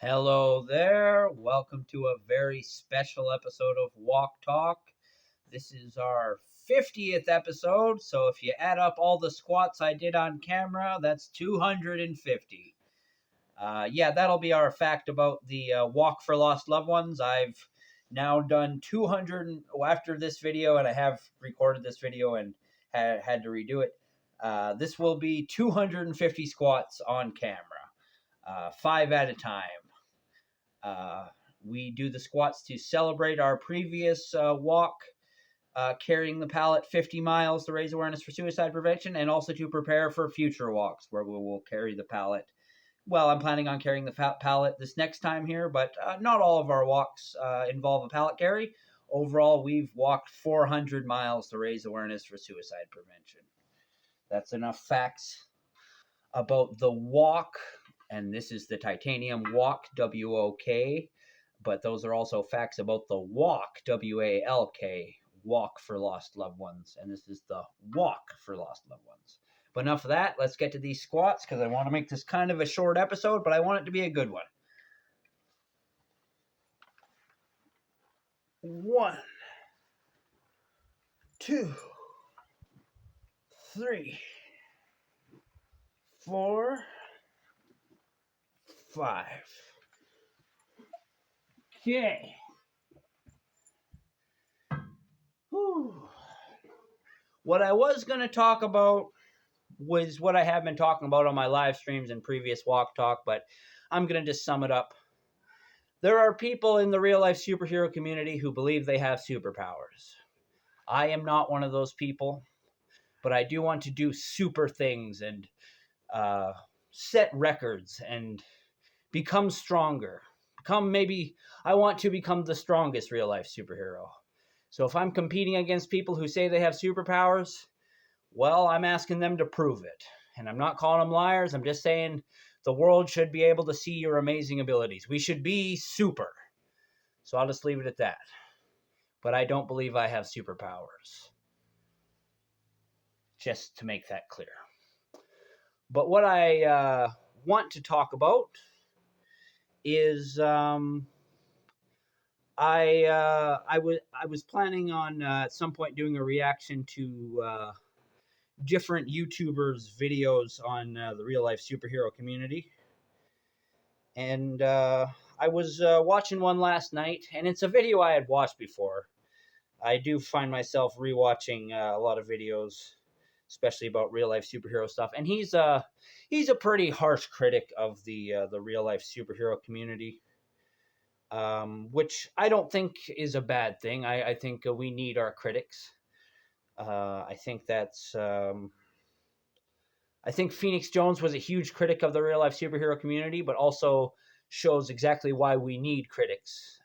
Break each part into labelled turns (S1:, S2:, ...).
S1: Hello there. Welcome to a very special episode of WOK TALK. This is our 50th episode, so if you add up all the squats I did on camera, that's 250. That'll be our fact about the walk for lost loved ones. I've now done 200 after this video, and I have recorded this video and had to redo it. This will be 250 squats on camera, 5 at a time. We do the squats to celebrate our previous walk, carrying the pallet 50 miles to raise awareness for suicide prevention, and also to prepare for future walks where we will carry the pallet. Well, I'm planning on carrying the pallet this next time here, but not all of our walks involve a pallet carry. Overall, we've walked 400 miles to raise awareness for suicide prevention. That's enough facts about the walk. And this is the titanium WOK, W-O-K, but those are also facts about the WALK, W-A-L-K, walk for lost loved ones, and this is the walk for lost loved ones. But enough of that, let's get to these squats, because I want to make this kind of a short episode, but I want it to be a good one. 1, 2, 3, 4, 5. Okay. Whew. What I was going to talk about was what I have been talking about on my live streams and previous WOK Talk, but I'm going to just sum it up. There are people in the real-life superhero community who believe they have superpowers. I am not one of those people, but I do want to do super things and set records and become stronger. I want to become the strongest real-life superhero. So if I'm competing against people who say they have superpowers, well, I'm asking them to prove it. And I'm not calling them liars. I'm just saying the world should be able to see your amazing abilities. We should be super. So I'll just leave it at that. But I don't believe I have superpowers. Just to make that clear. But what I want to talk about is I was planning on at some point doing a reaction to different YouTubers' videos on the real life superhero community, and I was watching one last night, and it's a video I had watched before. I do find myself rewatching a lot of videos, especially about real life superhero stuff, and he's a pretty harsh critic of the real life superhero community. Which I don't think is a bad thing. I think we need our critics. I think that's. I think Phoenix Jones was a huge critic of the real life superhero community, but also shows exactly why we need critics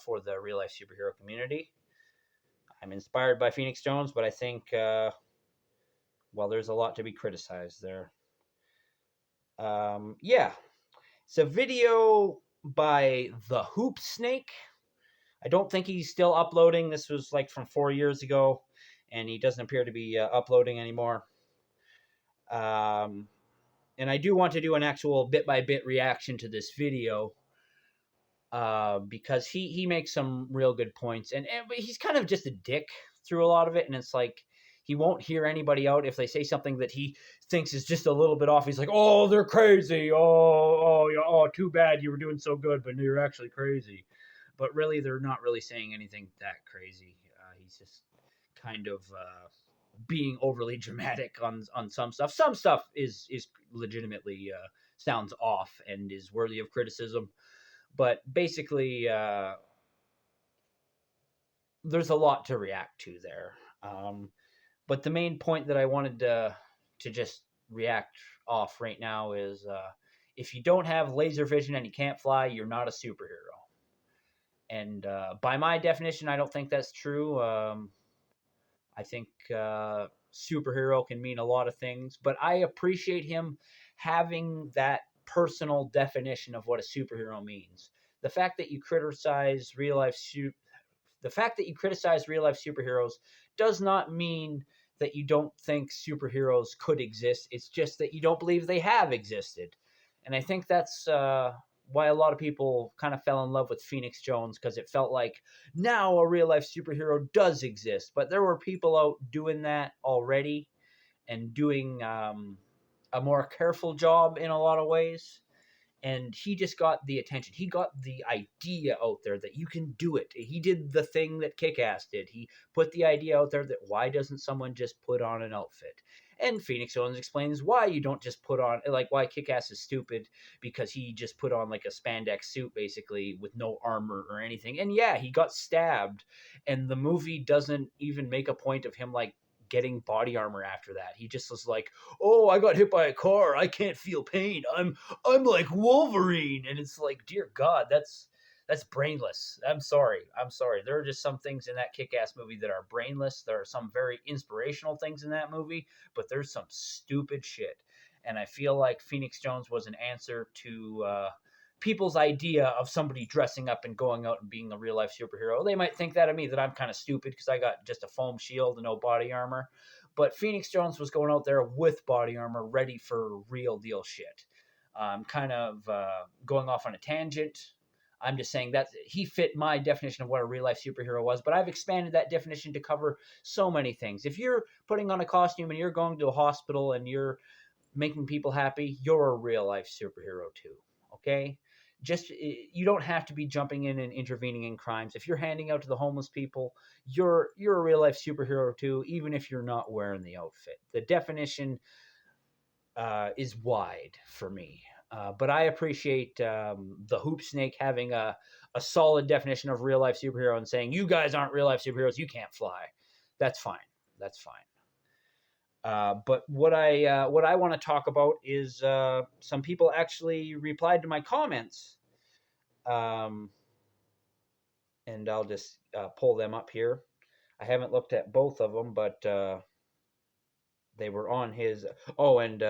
S1: for the real life superhero community. I'm inspired by Phoenix Jones, but I think there's a lot to be criticized there. It's a video by the Hoop Snake. I don't think he's still uploading. This was like from 4 years ago, and he doesn't appear to be uploading anymore. And I do want to do an actual bit-by-bit reaction to this video because he makes some real good points. But he's kind of just a dick through a lot of it, and it's like he won't hear anybody out if they say something that he thinks is just a little bit off. He's like, oh, they're crazy. Oh, too bad you were doing so good, but you're actually crazy. But really, they're not really saying anything that crazy. He's just kind of being overly dramatic on some stuff. Some stuff is legitimately sounds off and is worthy of criticism. But basically, there's a lot to react to there. But the main point that I wanted to just react off right now is if you don't have laser vision and you can't fly, you're not a superhero. And by my definition, I don't think that's true. I think superhero can mean a lot of things, but I appreciate him having that personal definition of what a superhero means. The fact that you criticize real life superheroes does not mean that you don't think superheroes could exist. It's just that you don't believe they have existed. And I think that's why a lot of people kind of fell in love with Phoenix Jones, because it felt like now a real life superhero does exist. But there were people out doing that already and doing a more careful job in a lot of ways. And he just got the attention. He got the idea out there that you can do it. He did the thing that Kick-Ass did. He put the idea out there that why doesn't someone just put on an outfit? And Phoenix Owens explains why you don't just put on, like, why Kick-Ass is stupid, because he just put on like a spandex suit basically with no armor or anything. And yeah, he got stabbed, and the movie doesn't even make a point of him like getting body armor after that. He just was like, "Oh, I got hit by a car. I can't feel pain. I'm like Wolverine." And it's like, dear God, that's brainless. I'm sorry. There are just some things in that Kick-Ass movie that are brainless. There are some very inspirational things in that movie, but there's some stupid shit. And I feel like Phoenix Jones was an answer to people's idea of somebody dressing up and going out and being a real life superhero. They might think that of me, that I'm kind of stupid because I got just a foam shield and no body armor. But Phoenix Jones was going out there with body armor, ready for real deal shit. I'm kind of going off on a tangent. I'm just saying that he fit my definition of what a real life superhero was, but I've expanded that definition to cover so many things. If you're putting on a costume and you're going to a hospital and you're making people happy, you're a real life superhero too. Okay? Just, you don't have to be jumping in and intervening in crimes. If you're handing out to the homeless people, you're a real life superhero too, even if you're not wearing the outfit. The definition is wide for me. But I appreciate the Hoop Snake having a solid definition of real life superhero and saying, you guys aren't real life superheroes, you can't fly. That's fine. That's fine. But what I want to talk about is some people actually replied to my comments, and I'll just pull them up here. I haven't looked at both of them, but they were on his. Oh, and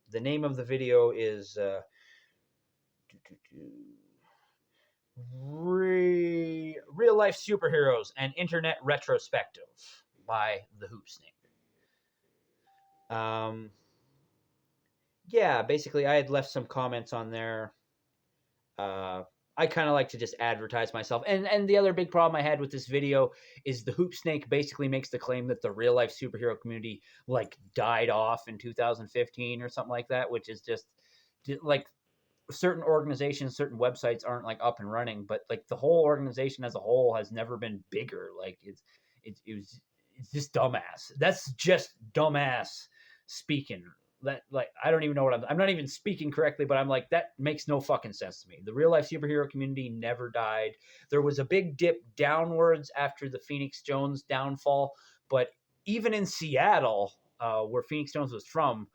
S1: the name of the video is Real Life Superheroes, an Internet Retrospective by the Hoop Snake. Yeah, basically I had left some comments on there. I kind of like to just advertise myself. And the other big problem I had with this video is the Hoop Snake basically makes the claim that the real life superhero community like died off in 2015 or something like that, which is just like certain organizations, certain websites aren't like up and running, but like the whole organization as a whole has never been bigger. Like it's just dumbass. That's just dumbass speaking. That, like, I don't even know what I'm not even speaking correctly, but I'm like, that makes no fucking sense to me. The real life superhero community never died. There was a big dip downwards after the Phoenix Jones downfall, but even in Seattle, where Phoenix Jones was from,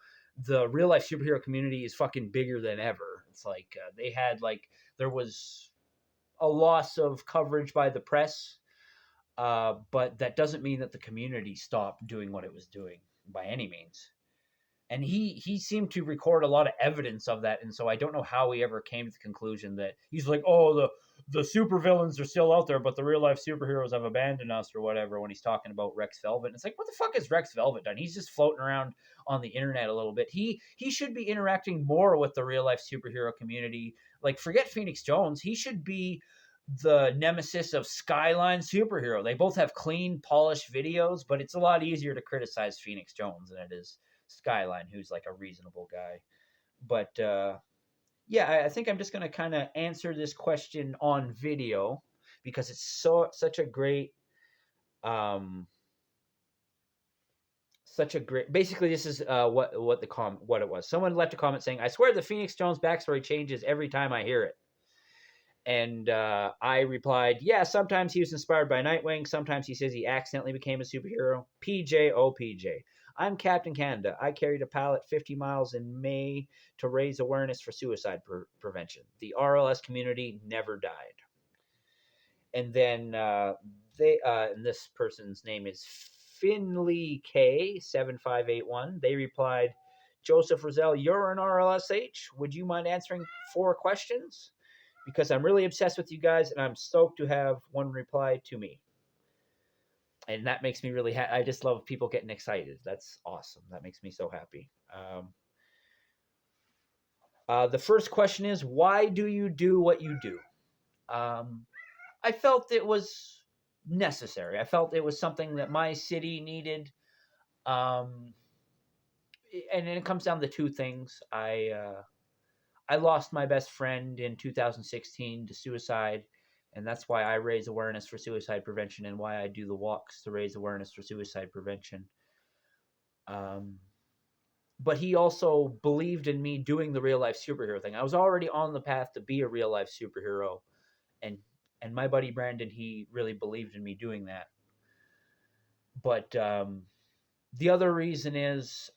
S1: the real life superhero community is fucking bigger than ever. It's like they had like, there was a loss of coverage by the press, but that doesn't mean that the community stopped doing what it was doing by any means. And he seemed to record a lot of evidence of that, and so I don't know how he ever came to the conclusion that he's like, oh, the supervillains are still out there, but the real life superheroes have abandoned us or whatever, when he's talking about Rex Velvet. And it's like, what the fuck has Rex Velvet done? He's just floating around on the internet a little bit. He should be interacting more with the real life superhero community. Like, forget Phoenix Jones. He should be the nemesis of Skyline Superhero. They both have clean, polished videos, but it's a lot easier to criticize Phoenix Jones than it is Skyline, who's like a reasonable guy. But yeah, I think I'm just going to kind of answer this question on video because it's such a great basically this is what it was. Someone left a comment saying, I swear the Phoenix Jones backstory changes every time I hear it. And I replied, yeah, sometimes he was inspired by Nightwing. Sometimes he says he accidentally became a superhero. PJ, oh PJ. I'm Captain Canada. I carried a pallet 50 miles in May to raise awareness for suicide prevention. The RLS community never died. And then and this person's name is Finley K 7581. They replied, Joseph Roszell, you're an RLSH. Would you mind answering 4 questions? Because I'm really obsessed with you guys, and I'm stoked to have one reply to me. And that makes me really happy. I just love people getting excited. That's awesome. That makes me so happy. The first question is, why do you do what you do? I felt it was necessary. I felt it was something that my city needed. Um, and it comes down to two things. I lost my best friend in 2016 to suicide, and that's why I raise awareness for suicide prevention and why I do the walks to raise awareness for suicide prevention. Um, but he also believed in me doing the real life superhero thing. I was already on the path to be a real life superhero, and my buddy Brandon, he really believed in me doing that. But the other reason is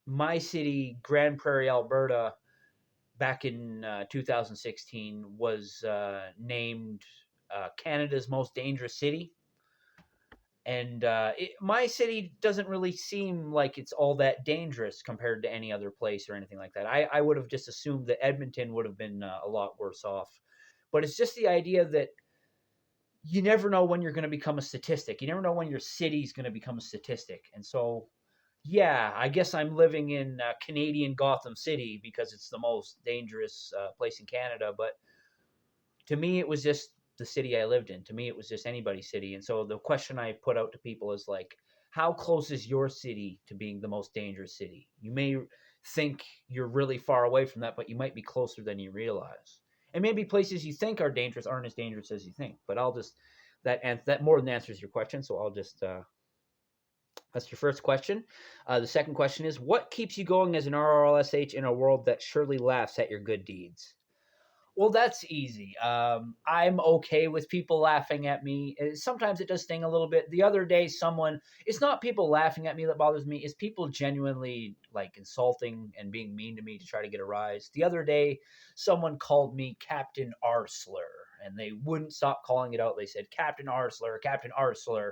S1: my city, Grand Prairie, Alberta, back in 2016 was named Canada's most dangerous city. And my city doesn't really seem like it's all that dangerous compared to any other place or anything like that. I would have just assumed that Edmonton would have been a lot worse off. But it's just the idea that you never know when you're going to become a statistic. You never know when your city's going to become a statistic. And so, yeah, I guess I'm living in Canadian Gotham City because it's the most dangerous place in Canada. But to me, it was just the city I lived in. To me, it was just anybody's city. And so the question I put out to people is like, how close is your city to being the most dangerous city? You may think you're really far away from that, but you might be closer than you realize. And maybe places you think are dangerous aren't as dangerous as you think. But I'll just that more than answers your question. So I'll just that's your first question. The second question is, what keeps you going as an RRLSH in a world that surely laughs at your good deeds? Well, that's easy. I'm okay with people laughing at me. Sometimes it does sting a little bit. The other day, it's not people laughing at me that bothers me, it's people genuinely like insulting and being mean to me to try to get a rise. The other day, someone called me Captain Arsler, and they wouldn't stop calling it out. They said, Captain Arsler, Captain Arsler.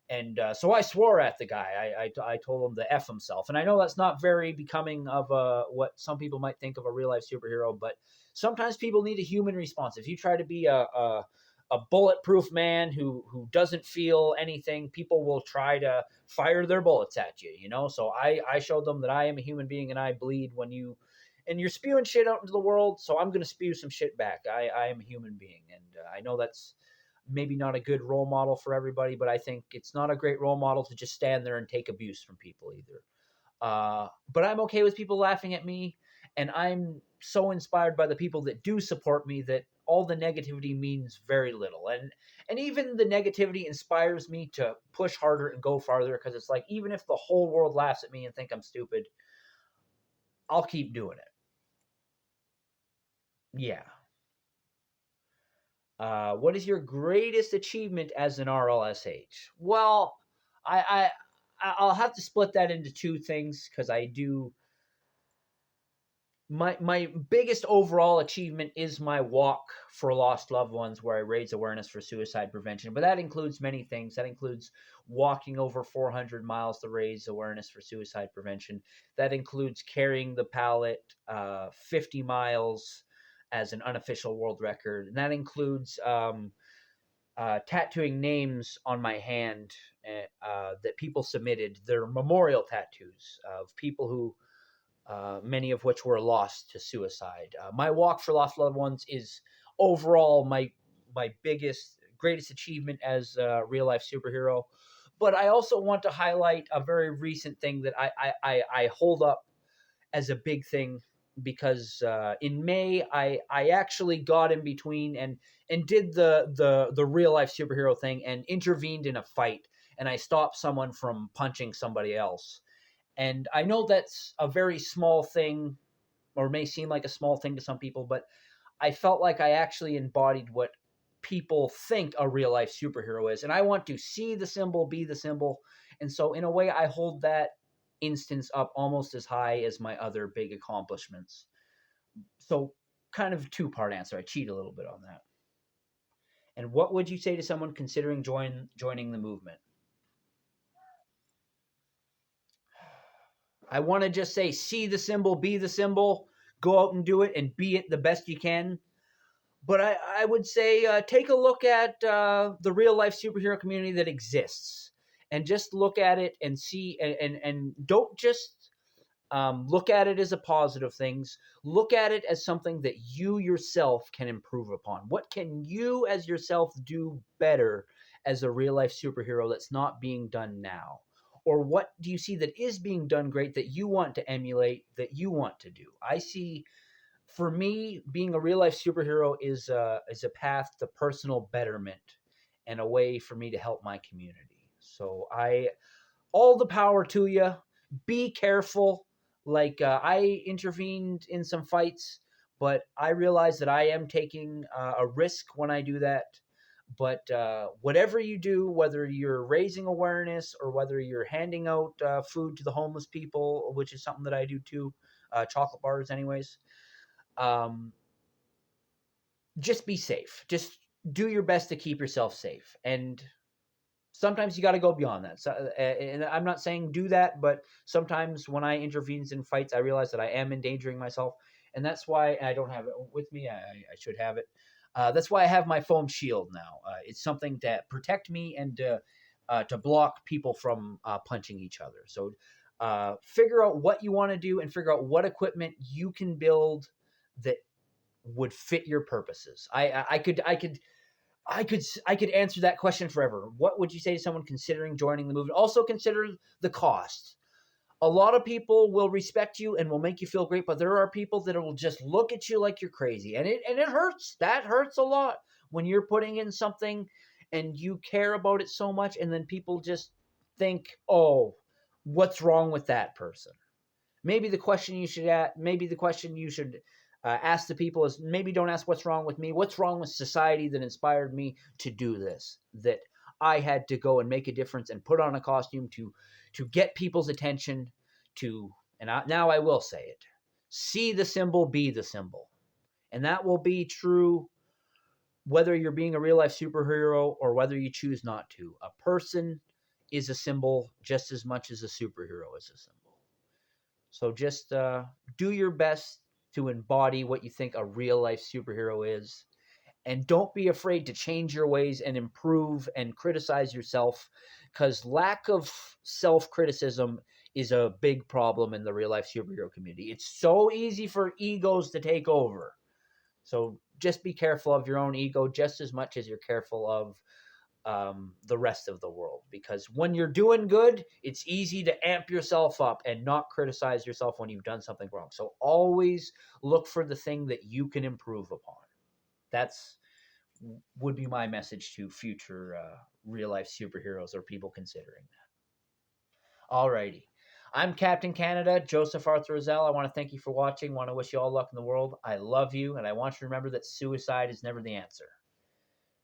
S1: And so I swore at the guy. I told him to F himself. And I know that's not very becoming of what some people might think of a real life superhero, but sometimes people need a human response. If you try to be a bulletproof man who doesn't feel anything, people will try to fire their bullets at you, you know? So I showed them that I am a human being and I bleed and you're spewing shit out into the world. So I'm going to spew some shit back. I am a human being. And I know that's maybe not a good role model for everybody, but I think it's not a great role model to just stand there and take abuse from people either. But I'm okay with people laughing at me, and I'm so inspired by the people that do support me that all the negativity means very little. And even the negativity inspires me to push harder and go farther, because it's like, even if the whole world laughs at me and think I'm stupid, I'll keep doing it. Yeah. What is your greatest achievement as an RLSH? Well, I, I'll have to split that into two things because I do. My biggest overall achievement is my walk for lost loved ones, where I raise awareness for suicide prevention. But that includes many things. That includes walking over 400 miles to raise awareness for suicide prevention. That includes carrying the pallet 50 miles as an unofficial world record. And that includes tattooing names on my hand that people submitted. They're memorial tattoos of people who, many of which were lost to suicide. My walk for lost loved ones is overall my greatest achievement as a real life superhero. But I also want to highlight a very recent thing that I hold up as a big thing, because in May I actually got in between and did the real life superhero thing and intervened in a fight, and I stopped someone from punching somebody else. And I know that's a very small thing, or may seem like a small thing to some people, but I felt like I actually embodied what people think a real life superhero is. And I want to see the symbol, be the symbol. And so, in a way, I hold that instance up almost as high as my other big accomplishments. So, kind of two-part answer. I cheat a little bit on that. And what would you say to someone considering joining the movement? I want to just say, see the symbol, be the symbol, go out and do it, and be it the best you can. But I would say take a look at the real life superhero community that exists, and just look at it and see, and don't just Look at it as a positive things. Look at it as something that you yourself can improve upon. What can you as yourself do better as a real life superhero that's not being done now? Or what do you see that is being done great that you want to emulate, that you want to do? I see, for me, being a real life superhero is a path to personal betterment and a way for me to help my community. So all the power to you. Be careful. Like I intervened in some fights, but I realize that I am taking a risk when I do that. But whatever you do, whether you're raising awareness or whether you're handing out food to the homeless people, which is something that I do too, chocolate bars, anyways. Um, just be safe. Just do your best to keep yourself safe. And sometimes you got to go beyond that. So, and I'm not saying do that, but sometimes when I intervene in fights, I realize that I am endangering myself, and that's why I don't have it with me. I should have it. That's why I have my foam shield now. It's something to protect me and to block people from punching each other. So figure out what you want to do and figure out what equipment you can build that would fit your purposes. I could answer that question forever. What would you say to someone considering joining the movement? Also consider the cost. A lot of people will respect you and will make you feel great, but there are people that will just look at you like you're crazy. And it hurts. That hurts a lot when you're putting in something and you care about it so much, and then people just think, "Oh, what's wrong with that person?" Maybe the question you should ask the people is, maybe don't ask what's wrong with me. What's wrong with society that inspired me to do this? That I had to go and make a difference and put on a costume to get people's attention. Now I will say it: see the symbol, be the symbol, and that will be true whether you're being a real life superhero or whether you choose not to. A person is a symbol just as much as a superhero is a symbol. So just do your best to embody what you think a real life superhero is. And don't be afraid to change your ways and improve and criticize yourself, because lack of self criticism is a big problem in the real life superhero community. It's so easy for egos to take over. So just be careful of your own ego just as much as you're careful of the rest of the world, because when you're doing good, it's easy to amp yourself up and not criticize yourself when you've done something wrong. So always look for the thing that you can improve upon. That's would be my message to future real life superheroes or people considering that. Alrighty. I'm Captain Canada, Joseph Arthur Roszell. I want to thank you for watching. I want to wish you all luck in the world. I love you, and I want you to remember that suicide is never the answer.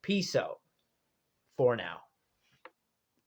S1: Peace out for now.